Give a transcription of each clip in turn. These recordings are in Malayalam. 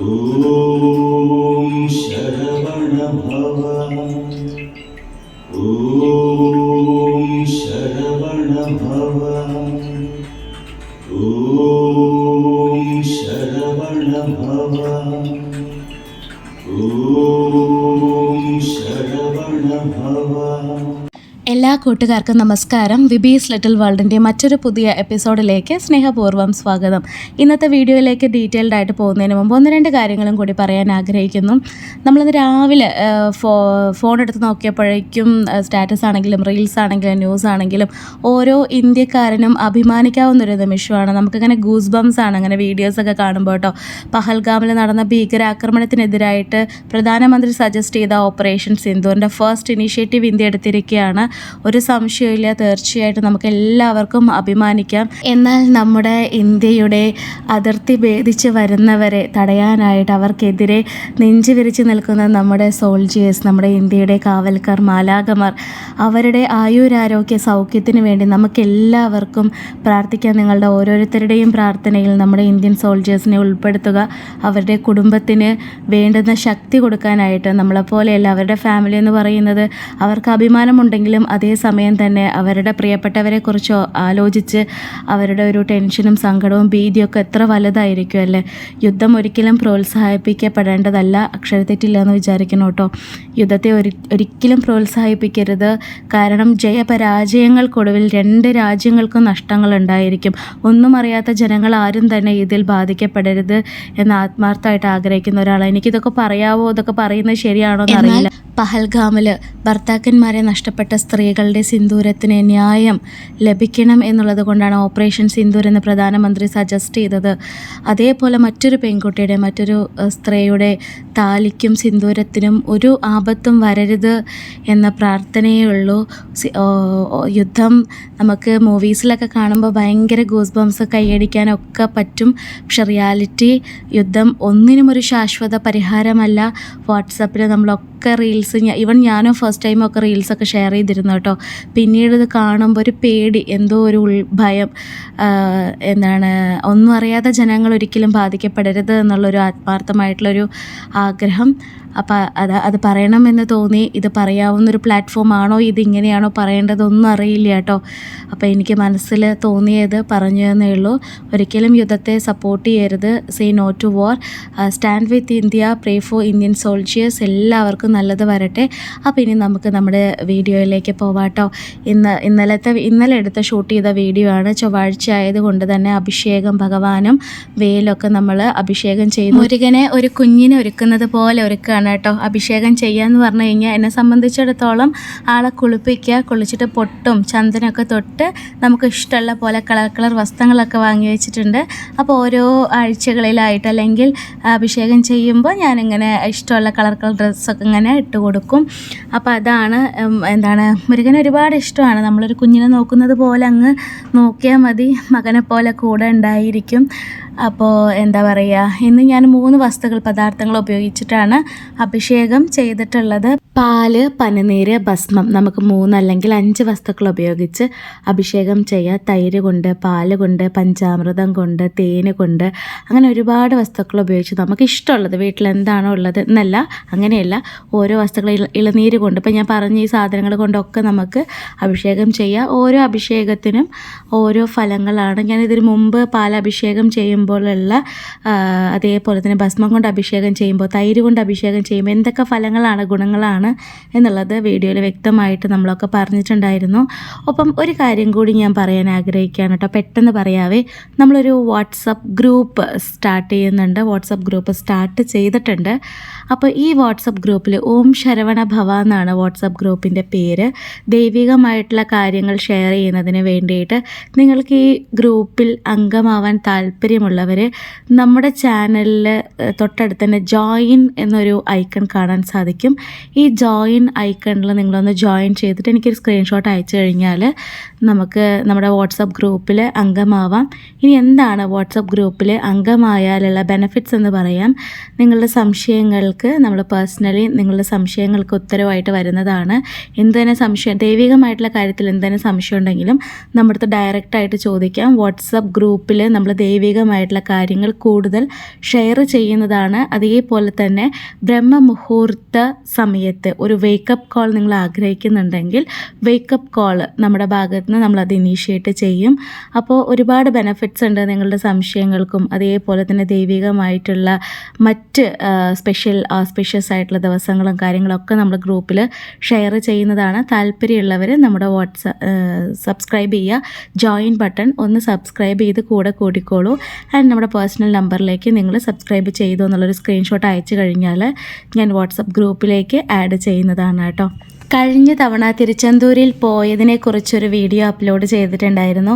ഓം ശരവണ ഭവ. ഓം ശരവണ ഭവ. ഓം ശരവണ ഭവ. ഓം ശരവണ ഭവ. എല്ലാ കൂട്ടുകാർക്കും നമസ്കാരം. വിബീസ് ലിറ്റിൽ വേൾഡിൻ്റെ മറ്റൊരു പുതിയ എപ്പിസോഡിലേക്ക് സ്നേഹപൂർവ്വം സ്വാഗതം. ഇന്നത്തെ വീഡിയോയിലേക്ക് ഡീറ്റെയിൽഡ് ആയിട്ട് പോകുന്നതിന് മുമ്പ് ഒന്ന് രണ്ട് കാര്യങ്ങളും കൂടി പറയാൻ ആഗ്രഹിക്കുന്നു. നമ്മളിന്ന് രാവിലെ ഫോൺ എടുത്ത് നോക്കിയപ്പോഴേക്കും സ്റ്റാറ്റസ് ആണെങ്കിലും റീൽസ് ആണെങ്കിലും ന്യൂസ് ആണെങ്കിലും ഓരോ ഇന്ത്യക്കാരനും അഭിമാനിക്കാവുന്നൊരു നിമിഷമാണ്. നമുക്കിങ്ങനെ ഗൂസ് ബംസ് ആണ് അങ്ങനെ വീഡിയോസൊക്കെ കാണുമ്പോൾ കേട്ടോ. പഹൽഗാമിൽ നടന്ന ഭീകരാക്രമണത്തിനെതിരായിട്ട് പ്രധാനമന്ത്രി സജസ്റ്റ് ചെയ്ത ഓപ്പറേഷൻ സിന്ദൂറിൻ്റെ ഫസ്റ്റ് ഇനീഷ്യേറ്റീവ് ഇന്ത്യ എടുത്തിരിക്കുകയാണ്. ഒരു സംശയമില്ല, തീർച്ചയായിട്ടും നമുക്ക് എല്ലാവർക്കും അഭിമാനിക്കാം. എന്നാൽ നമ്മുടെ ഇന്ത്യയുടെ അതിർത്തി ഭേദിച്ച് വരുന്നവരെ തടയാനായിട്ട് അവർക്കെതിരെ നെഞ്ചു വിരിച്ച് നിൽക്കുന്ന നമ്മുടെ സോൾജിയേഴ്സ്, നമ്മുടെ ഇന്ത്യയുടെ കാവൽക്കാർ, മാലാഖമാർ, അവരുടെ ആയുരാരോഗ്യ സൗഖ്യത്തിന് വേണ്ടി നമുക്കെല്ലാവർക്കും പ്രാർത്ഥിക്കാം. നിങ്ങളുടെ ഓരോരുത്തരുടെയും പ്രാർത്ഥനയിൽ നമ്മുടെ ഇന്ത്യൻ സോൾജേഴ്സിനെ ഉൾപ്പെടുത്തുക. അവരുടെ കുടുംബത്തിന് വേണ്ടുന്ന ശക്തി കൊടുക്കാനായിട്ട്. നമ്മളെപ്പോലെയല്ല, അവരുടെ ഫാമിലി എന്ന് പറയുന്നത് അവർക്ക് അഭിമാനമുണ്ടെങ്കിലും അതേസമയം തന്നെ അവരുടെ പ്രിയപ്പെട്ടവരെക്കുറിച്ച് ആലോചിച്ച് അവരുടെ ഒരു ടെൻഷനും സങ്കടവും ഭീതിയൊക്കെ എത്ര വലുതായിരിക്കും അല്ലേ. യുദ്ധം ഒരിക്കലും പ്രോത്സാഹിപ്പിക്കപ്പെടേണ്ടതല്ല. അക്ഷരത്തെറ്റില്ല എന്ന് വിചാരിക്കണം കേട്ടോ. യുദ്ധത്തെ ഒരിക്കലും പ്രോത്സാഹിപ്പിക്കരുത്. കാരണം ജയപരാജയങ്ങൾക്കൊടുവിൽ രണ്ട് രാജ്യങ്ങൾക്കും നഷ്ടങ്ങളുണ്ടായിരിക്കും. ഒന്നും അറിയാത്ത ജനങ്ങൾ ആരും തന്നെ ഇതിൽ ബാധിക്കപ്പെടരുത് എന്ന് ആത്മാർത്ഥമായിട്ട് ആഗ്രഹിക്കുന്ന ഒരാളാണ്. എനിക്കിതൊക്കെ പറയാവോ, ഇതൊക്കെ പറയുന്നത് ശരിയാണോ എന്നറിയില്ല. പഹൽഗാമിൽ ഭർത്താക്കന്മാരെ നഷ്ടപ്പെട്ട സ്ത്രീകളുടെ സിന്ദൂരത്തിന് ന്യായം ലഭിക്കണം എന്നുള്ളത് കൊണ്ടാണ് ഓപ്പറേഷൻ സിന്ദൂർ എന്ന് പ്രധാനമന്ത്രി സജസ്റ്റ് ചെയ്തത്. അതേപോലെ മറ്റൊരു പെൺകുട്ടിയുടെ, മറ്റൊരു സ്ത്രീയുടെ താലിക്കും സിന്ദൂരത്തിനും ഒരു ആപത്തും വരരുത് എന്ന പ്രാർത്ഥനയേ ഉള്ളൂ. യുദ്ധം നമുക്ക് മൂവീസിലൊക്കെ കാണുമ്പോൾ ഭയങ്കര ഗൂസ് ബംസ് കൈയടിക്കാനൊക്കെ പറ്റും. പക്ഷെ റിയാലിറ്റി യുദ്ധം ഒന്നിനും ഒരു ശാശ്വത പരിഹാരമല്ല. വാട്സപ്പിൽ നമ്മളൊക്കെ റീൽസ്, ഈവൻ ഞാനും ഫസ്റ്റ് ടൈമൊക്കെ റീൽസൊക്കെ ഷെയർ ചെയ്തിരുന്നു കേട്ടോ. പിന്നീട് ഇത് കാണുമ്പോൾ ഒരു പേടി, എന്തോ ഒരു ഭയം, ഒന്നും അറിയാത്ത ജനങ്ങൾ ഒരിക്കലും ബാധിക്കപ്പെടരുത് എന്നുള്ളൊരു ആത്മാർത്ഥമായിട്ടുള്ളൊരു ആഗ്രഹം. അപ്പോൾ അത് പറയണമെന്ന് തോന്നി. ഇത് പറയാവുന്നൊരു പ്ലാറ്റ്ഫോം ആണോ, ഇതിങ്ങനെയാണോ പറയേണ്ടതൊന്നും അറിയില്ല കേട്ടോ. അപ്പോൾ എനിക്ക് മനസ്സിൽ തോന്നിയത് പറഞ്ഞു എന്നേ ഉള്ളൂ. ഒരിക്കലും യുദ്ധത്തെ സപ്പോർട്ട് ചെയ്യരുത്. Say no to war. Stand with India. Pray for Indian soldiers. എല്ലാവർക്കും നല്ലത് വരട്ടെ. അപ്പോൾ ഇനി നമുക്ക് നമ്മുടെ വീഡിയോയിലേക്ക് പോവാട്ടോ. ഇന്നലെ എടുത്ത് ഷൂട്ട് ചെയ്ത വീഡിയോ ആണ്. ചൊവ്വാഴ്ച ആയതുകൊണ്ട് തന്നെ അഭിഷേകം, ഭഗവാനും വേലൊക്കെ നമ്മൾ അഭിഷേകം ചെയ്തു. മുരുകനെ ഒരു കുഞ്ഞിനെ ഒരുക്കുന്നത് പോലെ ഒരുക്കുകയാണ് കേട്ടോ. അഭിഷേകം ചെയ്യാന്ന് പറഞ്ഞു കഴിഞ്ഞാൽ എന്നെ സംബന്ധിച്ചിടത്തോളം ആളെ കുളിച്ചിട്ട് പൊട്ടും ചന്ദനമൊക്കെ തൊട്ട് നമുക്ക് ഇഷ്ടമുള്ള പോലെ കളർ വസ്ത്രങ്ങളൊക്കെ വാങ്ങി വെച്ചിട്ടുണ്ട്. അപ്പോൾ ഓരോ ആഴ്ചകളിലായിട്ട് അല്ലെങ്കിൽ അഭിഷേകം ചെയ്യുമ്പോൾ ഞാനിങ്ങനെ ഇഷ്ടമുള്ള കളർ ഡ്രസ്സൊക്കെ ഇങ്ങനെ ഇട്ട് കൊടുക്കും. അപ്പോൾ അതാണ് മുരുകന് ഒരുപാട് ഇഷ്ടമാണ്. നമ്മളൊരു കുഞ്ഞിനെ നോക്കുന്നത് പോലെ അങ്ങ് നോക്കിയാൽ മതി. മകനെ പോലെ കൂടെ ഉണ്ടായിരിക്കും. അപ്പോൾ ഇന്ന് ഞാൻ 3 പദാർത്ഥങ്ങൾ ഉപയോഗിച്ചിട്ടാണ് അഭിഷേകം ചെയ്തിട്ടുള്ളത്. പാല്, പനിനീര്, ഭസ്മം. നമുക്ക് 3 അല്ലെങ്കിൽ 5 വസ്തുക്കൾ ഉപയോഗിച്ച് അഭിഷേകം ചെയ്യാം. തൈര് കൊണ്ട്, പാല് കൊണ്ട്, പഞ്ചാമൃതം കൊണ്ട്, തേന് കൊണ്ട്, അങ്ങനെ ഒരുപാട് വസ്തുക്കൾ ഉപയോഗിച്ച് നമുക്ക് ഇഷ്ടമുള്ളത്, വീട്ടിൽ എന്താണോ ഉള്ളത് എന്നല്ല, അങ്ങനെയല്ല, ഓരോ വസ്തുക്കൾ, ഇളനീര് കൊണ്ട്, ഇപ്പം ഞാൻ പറഞ്ഞ ഈ സാധനങ്ങൾ കൊണ്ടൊക്കെ നമുക്ക് അഭിഷേകം ചെയ്യാം. ഓരോ അഭിഷേകത്തിനും ഓരോ ഫലങ്ങളാണ്. ഞാൻ ഇതിന് മുമ്പ് പാലഭിഷേകം ചെയ്യുമ്പോഴുള്ള അതേപോലെ തന്നെ ഭസ്മം കൊണ്ട് അഭിഷേകം ചെയ്യുമ്പോൾ, തൈര് കൊണ്ട് അഭിഷേകം ചെയ്യുമ്പോൾ എന്തൊക്കെ ഫലങ്ങളാണ്, ഗുണങ്ങളാണ് എന്നുള്ളത് വീഡിയോയിൽ വ്യക്തമായിട്ട് നമ്മളൊക്കെ പറഞ്ഞിട്ടുണ്ടായിരുന്നു. ഒപ്പം ഒരു കാര്യം കൂടി ഞാൻ പറയാൻ ആഗ്രഹിക്കുകയാണ് കേട്ടോ. പെട്ടെന്ന് പറയാവേ. നമ്മളൊരു വാട്സപ്പ് ഗ്രൂപ്പ് സ്റ്റാർട്ട് ചെയ്യുന്നുണ്ട്. വാട്സപ്പ് ഗ്രൂപ്പ് സ്റ്റാർട്ട് ചെയ്തിട്ടുണ്ട്. അപ്പോൾ ഈ വാട്സപ്പ് ഗ്രൂപ്പിൽ ഓം ശരവണ ഭവ എന്നാണ് വാട്സപ്പ് ഗ്രൂപ്പിൻ്റെ പേര്. ദൈവികമായിട്ടുള്ള കാര്യങ്ങൾ ഷെയർ ചെയ്യുന്നതിന് വേണ്ടിയിട്ട് നിങ്ങൾക്ക് ഈ ഗ്രൂപ്പിൽ അംഗമാവാൻ താല്പര്യമുള്ളവർ നമ്മുടെ ചാനലിൽ തൊട്ടടുത്ത് തന്നെ ജോയിൻ എന്നൊരു ഐക്കൺ കാണാൻ സാധിക്കും. ഈ ജോയിൻ ഐക്കണിൽ നിങ്ങളൊന്ന് ജോയിൻ ചെയ്തിട്ട് എനിക്കൊരു സ്ക്രീൻഷോട്ട് അയച്ചു കഴിഞ്ഞാൽ നമുക്ക് നമ്മുടെ വാട്സപ്പ് ഗ്രൂപ്പിൽ അംഗമാവാം. ഇനി എന്താണ് വാട്സപ്പ് ഗ്രൂപ്പിൽ അംഗമായാലുള്ള ബെനിഫിറ്റ്സ് എന്ന് പറയാം. നിങ്ങളുടെ സംശയങ്ങൾക്ക് നമ്മൾ പേഴ്സണലി നിങ്ങളുടെ സംശയങ്ങൾക്ക് ഉത്തരവായിട്ട് വരുന്നതാണ്. എന്തുതന്നെ സംശയം, ദൈവികമായിട്ടുള്ള കാര്യത്തിൽ എന്തുതന്നെ സംശയം ഉണ്ടെങ്കിലും നമ്മുടെ അടുത്ത് ഡയറക്റ്റായിട്ട് ചോദിക്കാം. വാട്സപ്പ് ഗ്രൂപ്പിൽ നമ്മൾ ദൈവികമായിട്ടുള്ള ആത്മാർത്ഥമായിട്ടുള്ള കാര്യങ്ങൾ കൂടുതൽ ഷെയർ ചെയ്യുന്നതാണ്. അതേപോലെ തന്നെ ബ്രഹ്മമുഹൂർത്ത സമയത്ത് ഒരു വേക്കപ്പ് കോൾ നിങ്ങൾ ആഗ്രഹിക്കുന്നുണ്ടെങ്കിൽ വേക്കപ്പ് കോൾ നമ്മുടെ ഭാഗത്ത് നിന്ന് നമ്മളത് ഇനീഷ്യേറ്റ് ചെയ്യും. അപ്പോൾ ഒരുപാട് ബെനഫിറ്റ്സ് ഉണ്ട് നിങ്ങളുടെ സംശയങ്ങൾക്കും. അതേപോലെ തന്നെ ദൈവികമായിട്ടുള്ള മറ്റ് സ്പെഷ്യസ് ആയിട്ടുള്ള ദിവസങ്ങളും കാര്യങ്ങളൊക്കെ നമ്മൾ ഗ്രൂപ്പിൽ ഷെയർ ചെയ്യുന്നതാണ്. താല്പര്യമുള്ളവർ നമ്മുടെ സബ്സ്ക്രൈബ് ചെയ്യുക, ജോയിൻ ബട്ടൺ ഒന്ന് സബ്സ്ക്രൈബ് ചെയ്ത് കൂടെ കൂടിക്കോളൂ. ആൻഡ് നമ്മുടെ പേഴ്സണൽ നമ്പറിലേക്ക് നിങ്ങൾ സബ്സ്ക്രൈബ് ചെയ്തു എന്നുള്ളൊരു സ്ക്രീൻഷോട്ട് അയച്ചു കഴിഞ്ഞാൽ ഞാൻ വാട്സപ്പ് ഗ്രൂപ്പിലേക്ക് ആഡ് ചെയ്യുന്നതാണ് കേട്ടോ. കഴിഞ്ഞ തവണ തിരുച്ചെന്തൂരിൽ പോയതിനെക്കുറിച്ചൊരു വീഡിയോ അപ്ലോഡ് ചെയ്തിട്ടുണ്ടായിരുന്നു.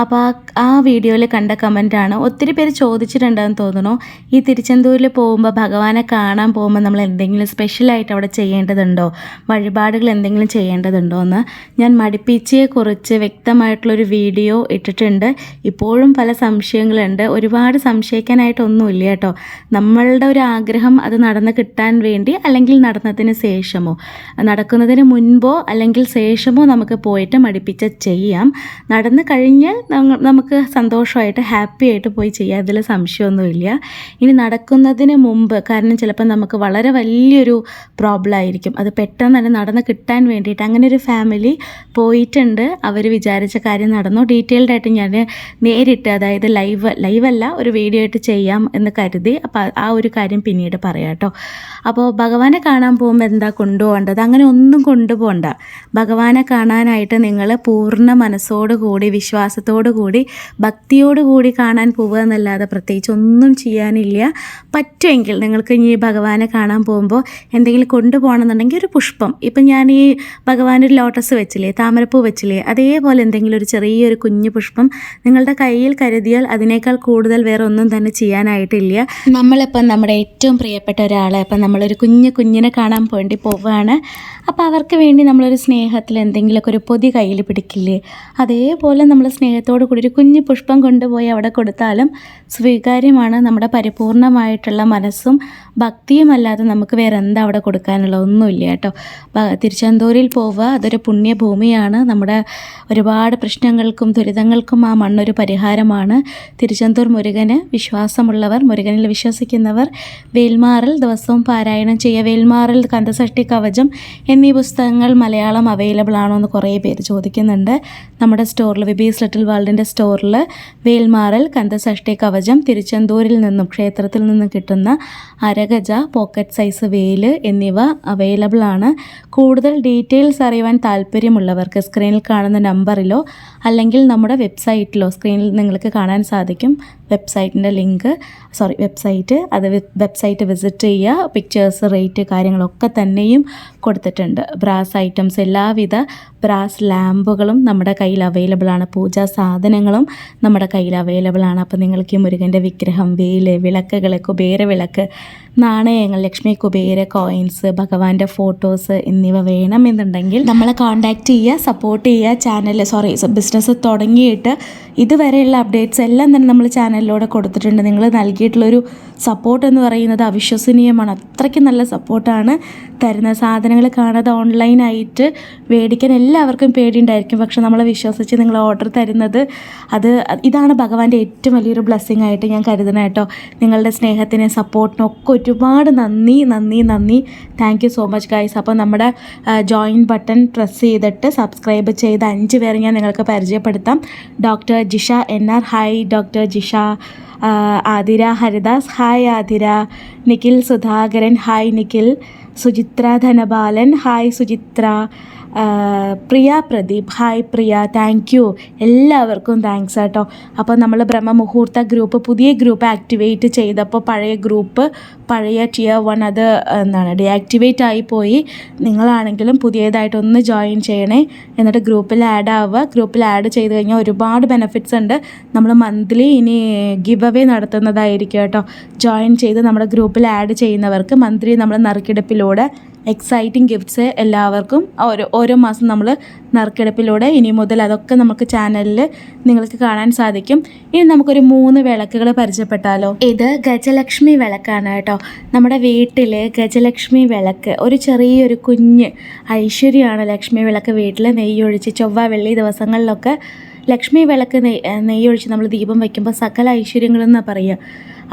അപ്പോൾ ആ വീഡിയോയിൽ കണ്ട കമൻറ്റാണ്, ഒത്തിരി പേര് ചോദിച്ചിട്ടുണ്ടെന്ന് തോന്നുന്നു, ഈ തിരുച്ചെന്തൂരിൽ പോകുമ്പോൾ ഭഗവാനെ കാണാൻ പോകുമ്പോൾ നമ്മൾ എന്തെങ്കിലും സ്പെഷ്യലായിട്ട് അവിടെ ചെയ്യേണ്ടതുണ്ടോ, വഴിപാടുകൾ എന്തെങ്കിലും ചെയ്യേണ്ടതുണ്ടോ എന്ന്. ഞാൻ മടിപ്പിച്ചയെക്കുറിച്ച് വ്യക്തമായിട്ടുള്ളൊരു വീഡിയോ ഇട്ടിട്ടുണ്ട്. ഇപ്പോഴും പല സംശയങ്ങളുണ്ട്. ഒരുപാട് സംശയിക്കാനായിട്ടൊന്നുമില്ല കേട്ടോ. നമ്മളുടെ ഒരു ആഗ്രഹം അത് നടന്ന് കിട്ടാൻ വേണ്ടി, അല്ലെങ്കിൽ നടന്നതിന് ശേഷമോ, നടക്കുന്നതിന് മുൻപോ അല്ലെങ്കിൽ ശേഷമോ നമുക്ക് പോയിട്ട് മടിപ്പിച്ച ചെയ്യാം. നടന്നു കഴിഞ്ഞാൽ നമുക്ക് സന്തോഷമായിട്ട് ഹാപ്പി ആയിട്ട് പോയി ചെയ്യാം, അതിൽ സംശയമൊന്നുമില്ല. ഇനി നടക്കുന്നതിന് മുമ്പ്, കാരണം ചിലപ്പോൾ നമുക്ക് വളരെ വലിയൊരു പ്രോബ്ലം ആയിരിക്കും, അത് പെട്ടെന്ന് തന്നെ നടന്ന് കിട്ടാൻ വേണ്ടിയിട്ട്. അങ്ങനെ ഒരു ഫാമിലി പോയിട്ടുണ്ട്, അവർ വിചാരിച്ച കാര്യം നടന്നു. ഡീറ്റെയിൽഡായിട്ട് ഞാൻ നേരിട്ട്, അതായത് ലൈവല്ല ഒരു വീഡിയോ ആയിട്ട് ചെയ്യാം എന്ന് കരുതി. അപ്പോൾ ആ ഒരു കാര്യം പിന്നീട് പറയാം കേട്ടോ. അപ്പോൾ ഭഗവാനെ കാണാൻ പോകുമ്പോൾ എന്താ കൊണ്ടുപോകേണ്ടത്? അങ്ങനെ ഒന്നും കൊണ്ടുപോകണ്ട. ഭഗവാനെ കാണാനായിട്ട് നിങ്ങൾ പൂർണ്ണ മനസ്സോടുകൂടി, വിശ്വാസത്തോടുകൂടി, ഭക്തിയോടുകൂടി കാണാൻ പോവുക എന്നല്ലാതെ പ്രത്യേകിച്ച് ഒന്നും ചെയ്യാനില്ല. പറ്റുമെങ്കിൽ നിങ്ങൾക്ക് ഇനി ഭഗവാനെ കാണാൻ പോകുമ്പോൾ എന്തെങ്കിലും കൊണ്ടുപോകണമെന്നുണ്ടെങ്കിൽ ഒരു പുഷ്പം, ഇപ്പം ഞാൻ ഈ ഭഗവാനൊരു ലോട്ടസ് വെച്ചില്ലേ, താമരപ്പൂ വെച്ചില്ലേ, അതേപോലെ എന്തെങ്കിലും ഒരു ചെറിയൊരു കുഞ്ഞു പുഷ്പം നിങ്ങളുടെ കയ്യിൽ കരുതിയാൽ അതിനേക്കാൾ കൂടുതൽ വേറെ ഒന്നും തന്നെ ചെയ്യാനായിട്ടില്ല. നമ്മളിപ്പം നമ്മുടെ ഏറ്റവും പ്രിയപ്പെട്ട ഒരാളെ, ഇപ്പം നമ്മളൊരു കുഞ്ഞിനെ കാണാൻ വേണ്ടി പോവുകയാണ്. അപ്പോൾ അവർക്ക് വേണ്ടി നമ്മളൊരു സ്നേഹത്തിൽ എന്തെങ്കിലുമൊക്കെ ഒരു പൊതി കയ്യിൽ പിടിക്കില്ലേ, അതേപോലെ നമ്മൾ സ്നേഹത്തോടു കൂടി ഒരു കുഞ്ഞു പുഷ്പം കൊണ്ടുപോയി അവിടെ കൊടുത്താലും സ്വീകാര്യമാണ്. നമ്മുടെ പരിപൂർണമായിട്ടുള്ള മനസ്സും ഭക്തിയുമല്ലാതെ നമുക്ക് വേറെ എന്താ അവിടെ കൊടുക്കാനുള്ള ഒന്നുമില്ല കേട്ടോ. തിരുച്ചെന്തൂരിൽ പോവുക, അതൊരു പുണ്യഭൂമിയാണ്. നമ്മുടെ ഒരുപാട് പ്രശ്നങ്ങൾക്കും ദുരിതങ്ങൾക്കും ആ മണ്ണൊരു പരിഹാരമാണ്. തിരുച്ചെന്തൂർ മുരുകന് വിശ്വാസമുള്ളവർ, മുരുകനിൽ വിശ്വസിക്കുന്നവർ വേൽമാറൽ ദിവസവും പാരായണം ചെയ്യുക. വേൽമാറൽ, കന്തസഷ്ടി കവചം എന്നീ പുസ്തകങ്ങൾ മലയാളം അവൈലബിൾ ആണോ എന്ന് കുറേ പേര് ചോദിക്കുന്നുണ്ട്. നമ്മുടെ സ്റ്റോറിൽ, വിബീസ് ലിറ്റിൽ വേൾഡിൻ്റെ സ്റ്റോറിൽ വേൽമാറൽ, കന്തസഷ്ടി കവചം, തിരുച്ചെന്തൂരിൽ നിന്നും ക്ഷേത്രത്തിൽ നിന്നും കിട്ടുന്ന അരഗജ, പോക്കറ്റ് സൈസ് വേല് എന്നിവ അവൈലബിൾ ആണ്. കൂടുതൽ ഡീറ്റെയിൽസ് അറിയുവാൻ താല്പര്യമുള്ളവർക്ക് സ്ക്രീനിൽ കാണുന്ന നമ്പറിലോ അല്ലെങ്കിൽ നമ്മുടെ വെബ്സൈറ്റിലോ, സ്ക്രീനിൽ നിങ്ങൾക്ക് കാണാൻ സാധിക്കും വെബ്സൈറ്റിൻ്റെ ലിങ്ക്, വെബ്സൈറ്റ് വിസിറ്റ് ചെയ്യുക. പിക്ചേഴ്സ്, റേറ്റ്, കാര്യങ്ങളൊക്കെ തന്നെയും കൊടുത്തിട്ടുണ്ട്. ബ്രാസ് ഐറ്റംസ്, എല്ലാവിധ ബ്രാസ് ലാമ്പുകളും നമ്മുടെ കയ്യിൽ അവൈലബിൾ ആണ്. പൂജാ സാധനങ്ങളും നമ്മുടെ കയ്യിൽ അവൈലബിൾ ആണ്. അപ്പോൾ നിങ്ങൾക്ക് ഈ മുരുകൻ്റെ വിഗ്രഹം, വേല്, വിളക്കുകൾ, കുബേര വിളക്ക്, നാണയങ്ങൾ, ലക്ഷ്മി കുബേര കോയിൻസ്, ഭഗവാന്റെ ഫോട്ടോസ് എന്നിവ വേണമെന്നുണ്ടെങ്കിൽ നമ്മളെ കോൺടാക്റ്റ് ചെയ്യുക, സപ്പോർട്ട് ചെയ്യുക. ബിസിനസ് തുടങ്ങിയിട്ട് ഇതുവരെയുള്ള അപ്ഡേറ്റ്സ് എല്ലാം തന്നെ നമ്മൾ ചാനലിലൂടെ കൊടുത്തിട്ടുണ്ട്. നിങ്ങൾ നൽകിയിട്ടുള്ളൊരു സപ്പോർട്ട് എന്ന് പറയുന്നത് അവിശ്വസനീയമാണ്. അത്രയ്ക്ക് നല്ല സപ്പോർട്ടാണ് തരുന്ന. സാധനങ്ങൾ കാണാതെ ഓൺലൈനായിട്ട് മേടിക്കാൻ എല്ലാവർക്കും പേടിയുണ്ടായിരിക്കും, പക്ഷെ നമ്മളെ വിശ്വസിച്ച് നിങ്ങൾ ഓർഡർ തരുന്നത്, ഇതാണ് ഭഗവാന്റെ ഏറ്റവും വലിയൊരു ബ്ലെസ്സിങ് ആയിട്ട് ഞാൻ കരുതുന്നത് കേട്ടോ. നിങ്ങളുടെ സ്നേഹത്തിനും സപ്പോർട്ടിനും ഒക്കെ ഒരുപാട് നന്ദി. Thank you so much guys. അപ്പോൾ നമ്മുടെ ജോയിൻ ബട്ടൺ പ്രസ് ചെയ്തിട്ട് സബ്സ്ക്രൈബ് ചെയ്ത 5 പേരെ ഞാൻ നിങ്ങൾക്ക് പരിചയപ്പെടുത്താം. Doctor Jisha NR, hi doctor Jisha. Athira Haridas, hi Athira. Nikhil Sudhakaran, hi Nikhil. Suchitra Dhanapalan, hi Suchitra. Priya Pradeep, hi Priya. Thank you, എല്ലാവർക്കും താങ്ക്സ് കേട്ടോ. അപ്പോൾ നമ്മൾ ബ്രഹ്മമുഹൂർത്ത ഗ്രൂപ്പ്, പുതിയ ഗ്രൂപ്പ് ആക്ടിവേറ്റ് ചെയ്തപ്പോൾ പഴയ Tier 1 അത് ഡീആക്ടിവേറ്റ് ആയിപ്പോയി. നിങ്ങളാണെങ്കിലും പുതിയതായിട്ടൊന്ന് ജോയിൻ ചെയ്യണേ, എന്നിട്ട് ഗ്രൂപ്പിൽ ആഡ് ആവുക. ഗ്രൂപ്പിൽ ആഡ് ചെയ്ത് കഴിഞ്ഞാൽ ഒരുപാട് ബെനിഫിറ്റ്സ് ഉണ്ട്. നമ്മൾ മന്ത്ലി ഇനി ഗിവ് അവേ നടത്തുന്നതായിരിക്കും കേട്ടോ. ജോയിൻ ചെയ്ത് നമ്മുടെ ഗ്രൂപ്പിൽ ആഡ് ചെയ്യുന്നവർക്ക് മന്ത്ലി നമ്മൾ നറുക്കെടുപ്പിലൂടെ എക്സൈറ്റിംഗ് ഗിഫ്റ്റ്സ് എല്ലാവർക്കും ഓരോ മാസം നമ്മൾ നറുക്കെടുപ്പിലൂടെ ഇനി മുതൽ അതൊക്കെ നമുക്ക് ചാനലിൽ നിങ്ങൾക്ക് കാണാൻ സാധിക്കും. ഇനി നമുക്കൊരു 3 വിളക്കുകൾ പരിചയപ്പെട്ടാലോ. ഇത് ഗജലക്ഷ്മി വിളക്കാണ് കേട്ടോ. നമ്മുടെ വീട്ടിൽ ഗജലക്ഷ്മി വിളക്ക്, ഒരു ചെറിയൊരു കുഞ്ഞ് ഐശ്വര്യമാണ് ലക്ഷ്മി വിളക്ക്. വീട്ടിൽ നെയ്യൊഴിച്ച് ചൊവ്വ വെള്ളി ദിവസങ്ങളിലൊക്കെ ലക്ഷ്മി വിളക്ക് നെയ്യൊഴിച്ച് നമ്മൾ ദീപം വയ്ക്കുമ്പോൾ സകല ഐശ്വര്യങ്ങളെന്നാണ് പറയുക.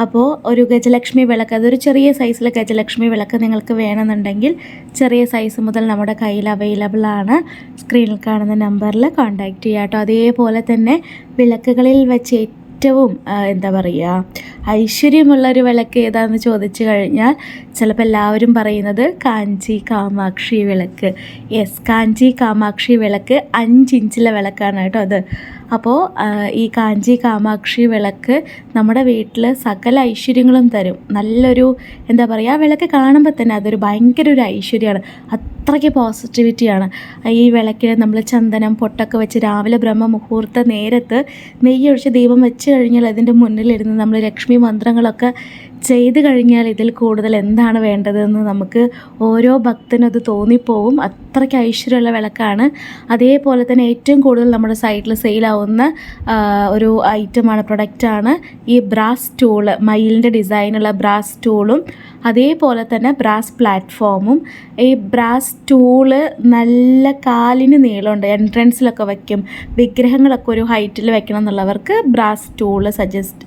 അപ്പോൾ ഒരു ഗജലക്ഷ്മി വിളക്ക്, അതൊരു ചെറിയ സൈസിലെ ഗജലക്ഷ്മി വിളക്ക് നിങ്ങൾക്ക് വേണമെന്നുണ്ടെങ്കിൽ ചെറിയ സൈസ് മുതൽ നമ്മുടെ കയ്യിൽ അവൈലബിൾ ആണ്. സ്ക്രീനിൽ കാണുന്ന നമ്പറിൽ കോൺടാക്റ്റ് ചെയ്യുക കേട്ടോ. അതേപോലെ തന്നെ വിളക്കുകളിൽ വെച്ച് ഏറ്റവും എന്താ പറയുക ഐശ്വര്യമുള്ളൊരു വിളക്ക് ഏതാണെന്ന് ചോദിച്ചു കഴിഞ്ഞാൽ ചിലപ്പോൾ എല്ലാവരും പറയുന്നത് കാഞ്ചി കാമാക്ഷി വിളക്ക്. യെസ്, കാഞ്ചി കാമാക്ഷി വിളക്ക് 5 ഇഞ്ചിലെ വിളക്കാണ് കേട്ടോ അത്. അപ്പോൾ ഈ കാഞ്ചി കാമാക്ഷി വിളക്ക് നമ്മുടെ വീട്ടിൽ സകല ഐശ്വര്യങ്ങളും തരും. നല്ലൊരു എന്താ പറയുക, വിളക്ക് കാണുമ്പോൾ തന്നെ അതൊരു ഭയങ്കര ഒരു ഐശ്വര്യമാണ്, അത്രയ്ക്ക് പോസിറ്റിവിറ്റിയാണ്. ഈ വിളക്കിൽ നമ്മൾ ചന്ദനം പൊട്ടൊക്കെ വെച്ച് രാവിലെ ബ്രഹ്മമുഹൂർത്ത നേരത്ത് നെയ്യൊഴിച്ച് ദീപം വെച്ച് കഴിഞ്ഞാൽ അതിൻ്റെ മുന്നിലിരുന്ന് നമ്മൾ ലക്ഷ്മി മന്ത്രങ്ങളൊക്കെ ചെയ്ത് കഴിഞ്ഞാൽ ഇതിൽ കൂടുതൽ എന്താണ് വേണ്ടതെന്ന് നമുക്ക് ഓരോ ഭക്തനും അത് തോന്നിപ്പോവും. അത്രയ്ക്ക് ഐശ്വര്യമുള്ള വിളക്കാണ്. അതേപോലെ തന്നെ ഏറ്റവും കൂടുതൽ നമ്മുടെ സൈറ്റിൽ സെയിലാവുന്ന ഒരു ഐറ്റമാണ്, പ്രൊഡക്റ്റാണ് ഈ ബ്രാസ് സ്റ്റൂള്. മയിലിൻ്റെ ഡിസൈനുള്ള ബ്രാസ് സ്റ്റൂളും അതേപോലെ തന്നെ ബ്രാസ് പ്ലാറ്റ്ഫോമും. ഈ ബ്രാസ് സ്റ്റൂള് നല്ല കാലിന് നീളമുണ്ട്, എൻട്രൻസിലൊക്കെ വയ്ക്കും, വിഗ്രഹങ്ങളൊക്കെ ഒരു ഹൈറ്റിൽ വെക്കണം എന്നുള്ളവർക്ക് brass stool suggest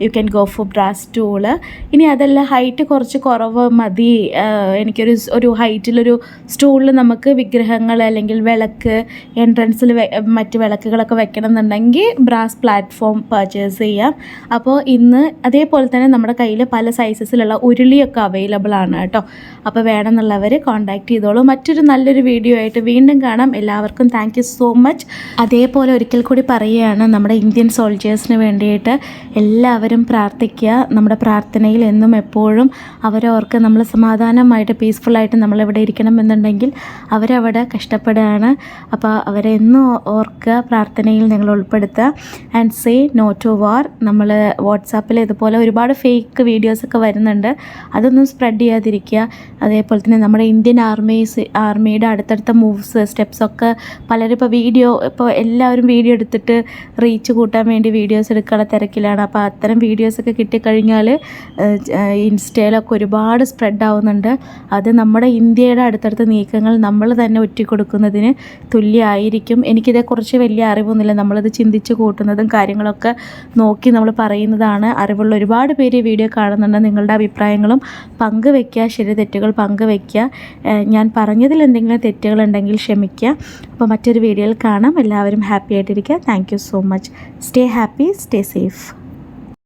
you can go for brass stool. ഇനി അതല്ല ഹൈറ്റ് കുറച്ച് കുറവ് മതി, എനിക്കൊരു ഹൈറ്റിലൊരു സ്റ്റൂളിൽ നമുക്ക് വിഗ്രഹങ്ങൾ അല്ലെങ്കിൽ വിളക്ക് എൻട്രൻസിൽ മറ്റ് വിളക്കുകളൊക്കെ വെക്കണം എന്നുണ്ടെങ്കിൽ ബ്രാസ് പ്ലാറ്റ്ഫോം പർച്ചേസ് ചെയ്യാം. അപ്പോൾ ഇന്ന് അതേപോലെ തന്നെ നമ്മുടെ കയ്യിൽ പല സൈസസിലുള്ള ഉരുളിയൊക്കെ അവൈലബിൾ ആണ് കേട്ടോ. അപ്പോൾ വേണമെന്നുള്ളവർ കോൺടാക്റ്റ് ചെയ്തോളൂ. മറ്റൊരു നല്ലൊരു വീഡിയോ ആയിട്ട് വീണ്ടും കാണാം. എല്ലാവർക്കും താങ്ക് യു സോ മച്ച്. അതേപോലെ ഒരിക്കൽ കൂടി പറയുകയാണ്, നമ്മുടെ ഇന്ത്യൻ സോൾജേഴ്സിന് വേണ്ടിയിട്ട് എല്ലാവരും പ്രാർത്ഥിക്കുക. നമ്മുടെ പ്രാർത്ഥനയിൽ എന്നും എപ്പോഴും അവരോർക്ക് നമ്മൾ സമാധാനമായിട്ട് പീസ്ഫുള്ളായിട്ട് നമ്മളിവിടെ ഇരിക്കണമെന്നുണ്ടെങ്കിൽ അവരവിടെ കഷ്ടപ്പെടുകയാണ്. അപ്പോൾ അവരെ എന്നും ഓർക്കുക, പ്രാർത്ഥനയിൽ നിങ്ങൾ ഉൾപ്പെടുത്തുക. ആൻഡ് സേ നോ ടു വാർ. നമ്മൾ വാട്സാപ്പിൽ ഇതുപോലെ ഒരുപാട് ഫേക്ക് വീഡിയോസൊക്കെ വരുന്നുണ്ട്, അതൊന്നും സ്പ്രെഡ് ചെയ്യാതിരിക്കുക. അതേപോലെ തന്നെ നമ്മുടെ ഇന്ത്യൻ ആർമിയുടെ അടുത്തടുത്ത മൂവ്സ് സ്റ്റെപ്സൊക്കെ പലരും ഇപ്പോൾ എല്ലാവരും വീഡിയോ എടുത്തിട്ട് റീച്ച് കൂട്ടാൻ വേണ്ടി വീഡിയോസ് എടുക്കാനുള്ള തിരക്കിലാണ്. അപ്പോൾ അത്തരം വീഡിയോസൊക്കെ കിട്ടിക്കഴിഞ്ഞാൽ ഇൻസ്റ്റയിലൊക്കെ ഒരുപാട് സ്പ്രെഡ് ആവുന്നുണ്ട്. അത് നമ്മുടെ ഇന്ത്യയുടെ അടുത്തടുത്ത നീക്കങ്ങൾ നമ്മൾ തന്നെ ഒറ്റിക്കൊടുക്കുന്നതിന് തുല്യമായിരിക്കും. എനിക്കിതേക്കുറിച്ച് വലിയ അറിവൊന്നുമില്ല, നമ്മളത് ചിന്തിച്ച് കൂട്ടുന്നതും കാര്യങ്ങളൊക്കെ നോക്കി നമ്മൾ പറയുന്നതാണ്. അറിവുള്ള ഒരുപാട് പേര് ഈ വീഡിയോ കാണുന്നുണ്ട്. നിങ്ങളുടെ അഭിപ്രായങ്ങളും പങ്കുവയ്ക്കുക, ശരി തെറ്റുകൾ പങ്കുവയ്ക്കുക. ഞാൻ പറഞ്ഞതിൽ എന്തെങ്കിലും തെറ്റുകളുണ്ടെങ്കിൽ ക്ഷമിക്കുക. അപ്പോൾ മറ്റൊരു വീഡിയോയിൽ കാണാം. എല്ലാവരും ഹാപ്പി ആയിട്ടിരിക്കുക. Thank you so much. Stay happy, stay safe.